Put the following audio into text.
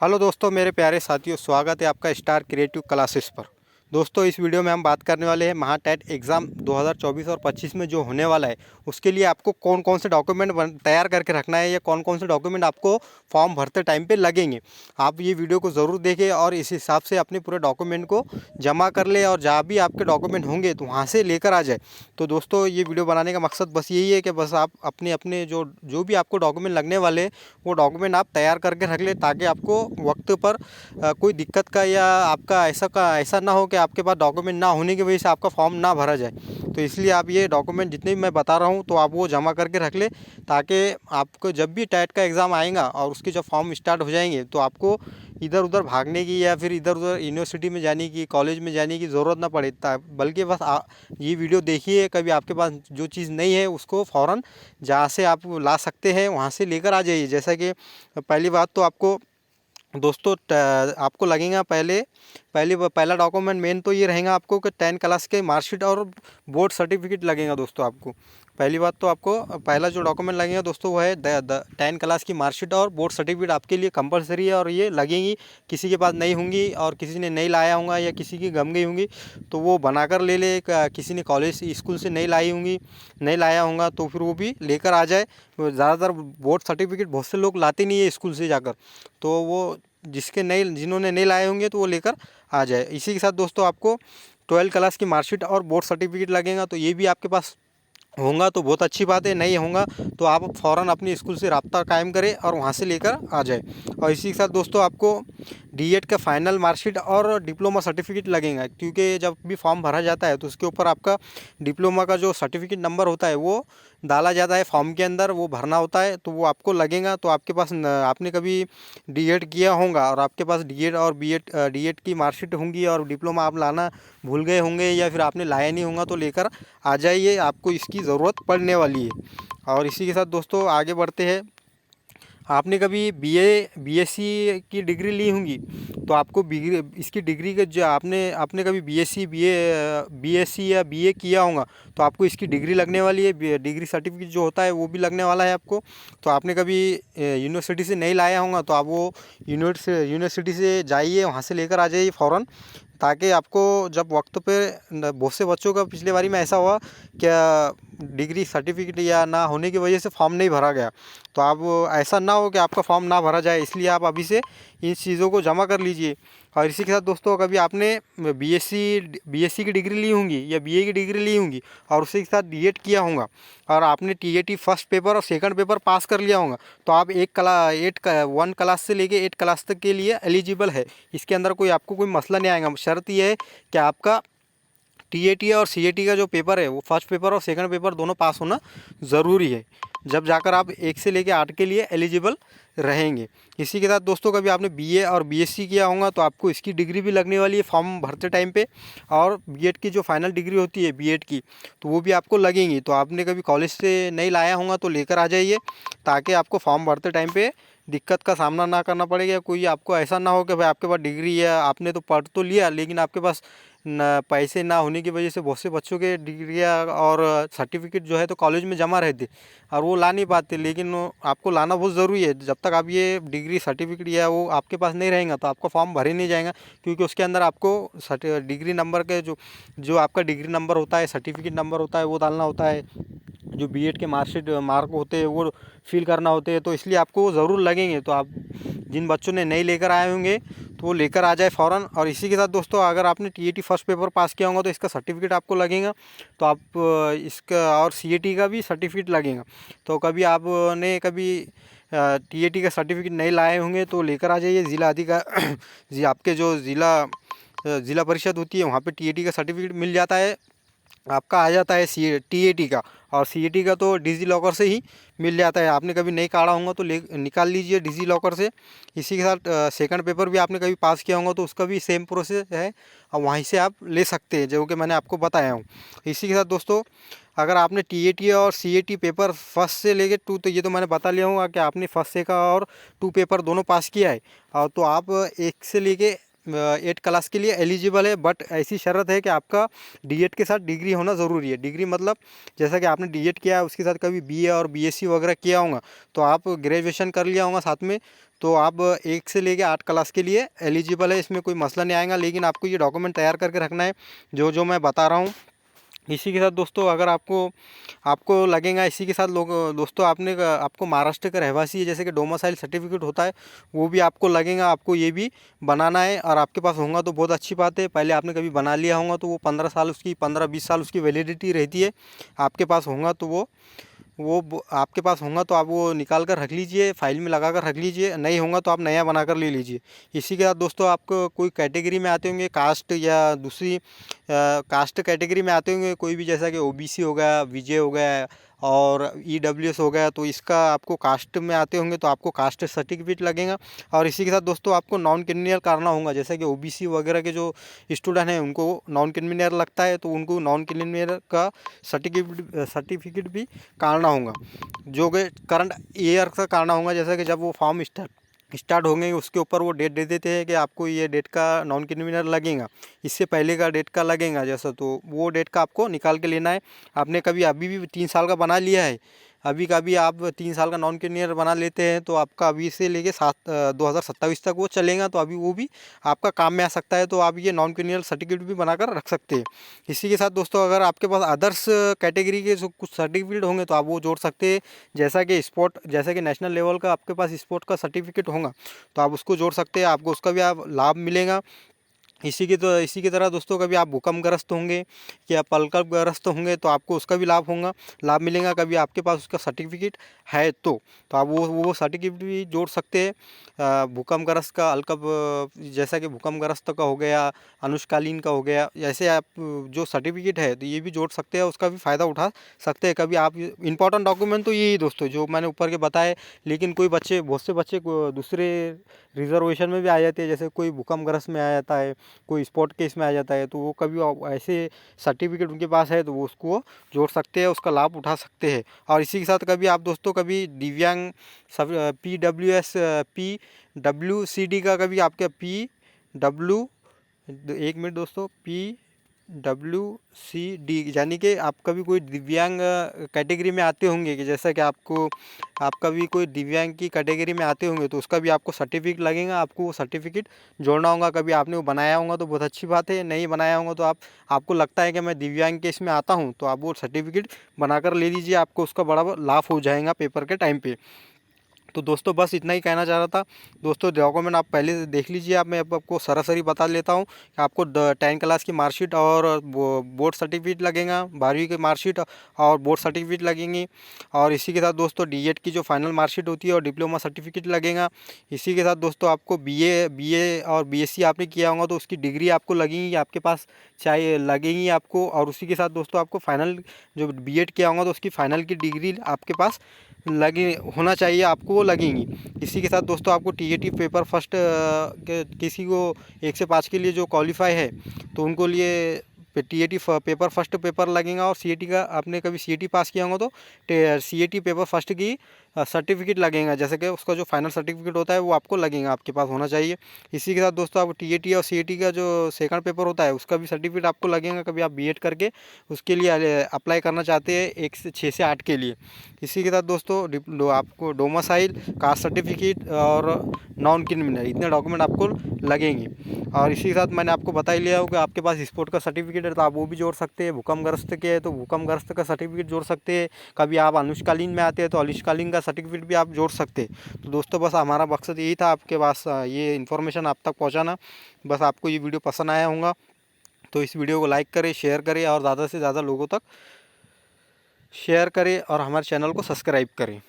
Hello दोस्तों, मेरे प्यारे साथियों, स्वागत है आपका स्टार क्रिएटिव क्लासेस पर। दोस्तों, इस वीडियो में हम बात करने वाले हैं महाटेट एग्ज़ाम 2024 और 25 में जो होने वाला है, उसके लिए आपको कौन कौन से डॉक्यूमेंट तैयार करके रखना है या कौन कौन से डॉक्यूमेंट आपको फॉर्म भरते टाइम पे लगेंगे। आप ये वीडियो को ज़रूर देखें और इस हिसाब से अपने पूरे डॉक्यूमेंट को जमा कर ले और जहाँ भी आपके डॉक्यूमेंट होंगे तो वहाँ से लेकर आ जाए। तो दोस्तों, ये वीडियो बनाने का मकसद बस यही है कि बस आप अपने अपने जो भी आपको डॉक्यूमेंट लगने वाले हैं, वो डॉक्यूमेंट आप तैयार करके रख लें, ताकि आपको वक्त पर कोई दिक्कत का या आपका ऐसा ना हो कि आपके पास डॉक्यूमेंट ना होने की वजह से आपका फॉर्म ना भरा जाए। तो इसलिए आप ये डॉक्यूमेंट जितने भी मैं बता रहा हूँ तो आप वो जमा करके रख लें, ताकि आपको जब भी टेट का एग्ज़ाम आएगा और उसके जब फॉर्म स्टार्ट हो जाएंगे तो आपको इधर उधर भागने की या फिर इधर उधर यूनिवर्सिटी में जाने की, कॉलेज में जाने की ज़रूरत ना पड़े। बल्कि बस ये वीडियो देखिए, कभी आपके पास जो चीज़ नहीं है उसको फ़ौरन जहाँ से आप ला सकते हैं वहाँ से लेकर आ जाइए। जैसा कि पहली बात तो आपको दोस्तों आपको लगेगा पहला डॉक्यूमेंट मेन तो ये रहेगा आपको कि 10 क्लास के मार्कशीट और बोर्ड सर्टिफिकेट लगेगा। दोस्तों, आपको पहली बात तो आपको पहला जो डॉक्यूमेंट लगेगा दोस्तों वो है 10 क्लास की मार्कशीट और बोर्ड सर्टिफिकेट आपके लिए कंपलसरी है और ये लगेंगी। किसी के पास नहीं होंगी और किसी ने नहीं लाया होगा या किसी की गम गई होंगी तो वो बनाकर ले ले। किसी ने कॉलेज स्कूल से नहीं लाई होंगी, नहीं लाया होगा तो फिर वो भी लेकर आ जाए। ज़्यादातर बोर्ड सर्टिफिकेट बहुत से लोग लाते नहीं है स्कूल से जाकर, तो वो जिन्होंने नहीं लाए होंगे तो वो लेकर आ जाए। इसी के साथ दोस्तों आपको 12 क्लास की मार्कशीट और बोर्ड सर्टिफिकेट लगेगा, तो ये भी आपके पास होगा तो बहुत अच्छी बात है। नहीं होगा तो आप फ़ौरन अपनी स्कूल से रब्ता कायम करें और वहाँ से लेकर आ जाए। और इसी के साथ दोस्तों आपको डीएड का फाइनल मार्कशीट और डिप्लोमा सर्टिफिकेट लगेगा, क्योंकि जब भी फॉर्म भरा जाता है तो उसके ऊपर आपका डिप्लोमा का जो सर्टिफिकेट नंबर होता है वो डाला जाता है फॉर्म के अंदर, वो भरना होता है, तो वो आपको लगेगा। तो आपके पास आपने कभी डीएड किया होगा और आपके पास डीएड और डीएड की मार्कशीट होंगी और डिप्लोमा आप लाना भूल गए होंगे या फिर आपने लाया नहीं होगा तो लेकर आ जाइए, आपको इसकी ज़रूरत पड़ने वाली है। और इसी के साथ दोस्तों आगे बढ़ते हैं। आपने कभी बीएससी की डिग्री ली होंगी तो आपको इसकी डिग्री के जो आपने कभी बीएससी या बीए किया होगा तो आपको इसकी डिग्री लगने वाली है। डिग्री सर्टिफिकेट जो होता है वो भी लगने वाला है आपको। तो आपने कभी यूनिवर्सिटी से नहीं लाया होगा तो आप वो यूनिवर्सिटी से जाइए, वहाँ से लेकर आ जाइए फ़ौरन, ताकि आपको जब वक्त पे बहुत से बच्चों का पिछले बारी में ऐसा हुआ क्या डिग्री सर्टिफिकेट या ना होने की वजह से फॉर्म नहीं भरा गया। तो आप ऐसा ना हो कि आपका फॉर्म ना भरा जाए, इसलिए आप अभी से इन चीज़ों को जमा कर लीजिए। और इसी के साथ दोस्तों कभी आपने बीएससी की डिग्री ली होंगी या बीए की डिग्री ली होंगी और उसी के साथ डीएड किया होगा और आपने टीएटी फर्स्ट पेपर और सेकंड पेपर पास कर लिया होगा तो आप 1 क्लास से लेके 8 क्लास तक के लिए एलिजिबल है। इसके अंदर आपको कोई मसला नहीं आएगा। शर्त यह है कि आपका टीएटी और सीएटी का जो पेपर है वो फर्स्ट पेपर और सेकंड पेपर दोनों पास होना ज़रूरी है, जब जाकर आप 1 से लेकर 8 के लिए एलिजिबल रहेंगे। इसी के साथ दोस्तों कभी आपने बीए और बीएससी किया होगा तो आपको इसकी डिग्री भी लगने वाली है फॉर्म भरते टाइम पे। और बीएड की जो फाइनल डिग्री होती है बीएड की तो वो भी आपको लगेंगी। तो आपने कभी कॉलेज से नहीं लाया होगा तो लेकर आ जाइए, ताकि आपको फॉर्म भरते टाइम पे दिक्कत का सामना ना करना पड़ेगा। कोई आपको ऐसा ना हो कि भाई आपके पास डिग्री है, आपने तो पढ़ तो लिया लेकिन आपके पास न पैसे ना होने की वजह से बहुत से बच्चों के डिग्रियाँ और सर्टिफिकेट जो है तो कॉलेज में जमा रहते और वो ला नहीं पाते, लेकिन आपको लाना बहुत ज़रूरी है। जब तक आप ये डिग्री सर्टिफिकेट या वो आपके पास नहीं रहेगा तो आपका फॉर्म भरे नहीं जाएगा, क्योंकि उसके अंदर आपको डिग्री नंबर के जो आपका डिग्री नंबर होता है, सर्टिफिकेट नंबर होता है वो डालना होता है, जो बीएड के मार्कशीट मार्क होते हैं वो फिल करना होते हैं, तो इसलिए आपको ज़रूर लगेंगे। तो आप जिन बच्चों ने नहीं लेकर आए होंगे तो वो लेकर आ जाए फ़ौरन। और इसी के साथ दोस्तों अगर आपने टीएटी फर्स्ट पेपर पास किया होगा तो इसका सर्टिफिकेट आपको लगेगा, तो आप इसका और सीएटी का भी सर्टिफिकेट लगेगा। तो कभी आपने टीएटी का सर्टिफिकेट नहीं लाए होंगे तो लेकर आ जाइए। आपके जो ज़िला परिषद होती है वहाँ पे टीएटी का सर्टिफिकेट मिल जाता है, आपका आ जाता है टीएटी का। और सीएटी का तो डिजी लॉकर से ही मिल जाता है। आपने कभी नहीं काढ़ा होगा तो निकाल लीजिए डिजी लॉकर से। इसी के साथ सेकंड पेपर भी आपने कभी पास किया होगा तो उसका भी सेम प्रोसेस है और वहीं से आप ले सकते हैं, जो कि मैंने आपको बताया हूँ। इसी के साथ दोस्तों अगर आपने टीएटी और सीएटी पेपर फर्स्ट से लेके 2 तो ये तो मैंने बता लिया हूँ कि आपने फर्स्ट से का और 2 पेपर दोनों पास किया है और तो आप 1 से लेके 8 क्लास के लिए एलिजिबल है। बट ऐसी शर्त है कि आपका डीएड के साथ डिग्री होना ज़रूरी है। डिग्री मतलब जैसा कि आपने डीएड किया है उसके साथ कभी बीए और बीएससी वगैरह किया होगा तो आप ग्रेजुएशन कर लिया होगा साथ में, तो आप 1 से लेके 8 क्लास के लिए एलिजिबल है, इसमें कोई मसला नहीं आएगा। लेकिन आपको ये डॉक्यूमेंट तैयार करके रखना है जो मैं बता रहा हूँ। इसी के साथ दोस्तों अगर आपको लगेगा, इसी के साथ लोग दोस्तों आपको महाराष्ट्र का रहवासी है, जैसे कि डोमिसाइल सर्टिफिकेट होता है, वो भी आपको लगेगा, आपको ये भी बनाना है। और आपके पास होगा तो बहुत अच्छी बात है। पहले आपने कभी बना लिया होगा तो वो 15-20 साल उसकी वैलिडिटी रहती है। आपके पास होगा तो आपके पास होगा तो आप वो निकाल कर रख लीजिए, फाइल में लगा कर रख लीजिए। नहीं होगा तो आप नया बना कर ले लीजिए। इसी के साथ दोस्तों आपको कोई कैटेगरी में आते होंगे, कास्ट या दूसरी कास्ट कैटेगरी में आते होंगे कोई भी, जैसा कि ओबीसी हो गया, विजय हो गया और ईडब्ल्यूएस हो गया, तो इसका आपको कास्ट में आते होंगे तो आपको कास्ट सर्टिफिकेट लगेगा। और इसी के साथ दोस्तों आपको नॉन क्रिमिनल करना होगा, जैसे कि ओबीसी वगैरह के जो स्टूडेंट हैं उनको नॉन क्रिमिनल लगता है, तो उनको नॉन क्रिमिनल का सर्टिफिकेट भी काटना होगा, जो कि करंट ईयर का काटना होगा। जैसा कि जब वो फॉर्म स्टार्ट होंगे उसके ऊपर वो डेट दे देते हैं कि आपको ये डेट का नॉन क्रिमिनल लगेगा, इससे पहले का डेट का लगेगा जैसा, तो वो डेट का आपको निकाल के लेना है। आपने कभी अभी भी 3 साल का बना लिया है, अभी का भी आप 3 साल का नॉन क्रिमिनल बना लेते हैं तो आपका अभी से लेके 2027 तक वो चलेगा, तो अभी वो भी आपका काम में आ सकता है। तो आप ये नॉन क्रिमिनल सर्टिफिकेट भी बनाकर रख सकते हैं। इसी के साथ दोस्तों अगर आपके पास अदर्स कैटेगरी के जो कुछ सर्टिफिकेट होंगे तो आप वो जोड़ सकते हैं, जैसा कि नेशनल लेवल का आपके पास स्पोर्ट का सर्टिफिकेट होगा तो आप उसको जोड़ सकते हैं, आपको उसका भी आप लाभ मिलेगा। इसी की तरह दोस्तों कभी आप भूकंपग्रस्त होंगे या प्रकल्पग्रस्त होंगे तो आपको उसका भी लाभ मिलेगा, कभी आपके पास उसका सर्टिफिकेट है तो आप वो सर्टिफिकेट भी जोड़ सकते हैं। भूकंपग्रस्त का जैसा कि भूकंपग्रस्त का हो गया, अनुष्कालीन का हो गया, ऐसे आप जो सर्टिफिकेट है तो ये भी जोड़ सकते हैं, उसका भी फ़ायदा उठा सकते हैं। कभी आप इंपॉर्टेंट डॉक्यूमेंट तो यही दोस्तों जो मैंने ऊपर के बताए, लेकिन बहुत से बच्चे दूसरे रिजर्वेशन में भी आ जाते हैं, जैसे कोई भूकंपग्रस्त में आ जाता है, कोई स्पोर्ट केस में आ जाता है, तो वो कभी ऐसे सर्टिफिकेट उनके पास है तो वो उसको जोड़ सकते हैं, उसका लाभ उठा सकते हैं। और इसी के साथ कभी आप दोस्तों कभी दिव्यांग PWCD का कभी आपके एक मिनट दोस्तों, PWCD यानी कि आप कभी कोई दिव्यांग कैटेगरी में आते होंगे, कि जैसा कि आप कभी कोई दिव्यांग की कैटेगरी में आते होंगे तो उसका भी आपको सर्टिफिकेट लगेगा, आपको वो सर्टिफिकेट जोड़ना होगा। कभी आपने वो बनाया होगा तो बहुत अच्छी बात है, नहीं बनाया होगा तो आपको लगता है कि मैं दिव्यांग के इसमें आता हूँ तो आप वो सर्टिफिकेट बनाकर ले लीजिए, आपको उसका बड़ा लाभ हो जाएगा पेपर के टाइम पे। तो दोस्तों बस इतना ही कहना चाह रहा था। दोस्तों डॉक्यूमेंट आप पहले से देख लीजिए, मैं आपको सरासरी बता लेता हूँ कि आपको 10 क्लास की मार्कशीट और बोर्ड सर्टिफिकेट लगेगा, 12वीं की मार्कशीट और बोर्ड सर्टिफिकेट लगेंगी। और इसी के साथ दोस्तों डीएड की जो फाइनल मार्कशीट होती है और डिप्लोमा सर्टिफिकेट लगेगा। इसी के साथ दोस्तों आपको बीए और बीएससी आपने किया होगा तो उसकी डिग्री आपको लगेगी, आपके पास चाहिए लगेगी आपको। और उसी के साथ दोस्तों आपको फाइनल जो बीएड किया होगा तो उसकी फाइनल की डिग्री आपके पास लगे होना चाहिए, आपको वो लगेंगी। इसी के साथ दोस्तों आपको टीएटी पेपर फर्स्ट किसी को 1 से 5 के लिए जो क्वालिफाई है तो उनको लिए टीएटी पेपर फर्स्ट पेपर लगेगा। और सीएटी का आपने कभी सीएटी पास किया होगा तो सीएटी पेपर फर्स्ट की सर्टिफिकेट लगेगा, जैसे कि उसका जो फाइनल सर्टिफिकेट होता है वो आपको लगेगा, आपके पास होना चाहिए। इसी के साथ दोस्तों आप टीएटी और सीएटी का जो सेकंड पेपर होता है उसका भी सर्टिफिकेट आपको लगेगा, कभी आप बीएड करके उसके लिए अप्लाई करना चाहते हैं 1 से 6 से 8 के लिए। इसी के साथ दोस्तों आपको डोमिसाइल, कास्ट सर्टिफिकेट और नॉन क्रिमिनल इतने डॉक्यूमेंट आपको लगेंगे। और इसी के साथ मैंने आपको बता ही लिया हो कि आपके पास स्पोर्ट का सर्टिफिकेट है तो आप वो भी जोड़ सकते हैं, भूकंपग्रस्त के है तो भूकंपग्रस्त का सर्टिफिकेट जोड़ सकते हैं, कभी आप अनुष्कालीन में आते हैं तो अनुष्कालीन का सर्टिफिकेट भी आप जोड़ सकते हैं। तो दोस्तों बस हमारा मकसद यही था आपके पास ये इन्फॉर्मेशन आप तक पहुँचाना। बस आपको ये वीडियो पसंद आया होगा तो इस वीडियो को लाइक करें, शेयर करें और ज़्यादा से ज़्यादा लोगों तक शेयर करें और हमारे चैनल को सब्सक्राइब करें।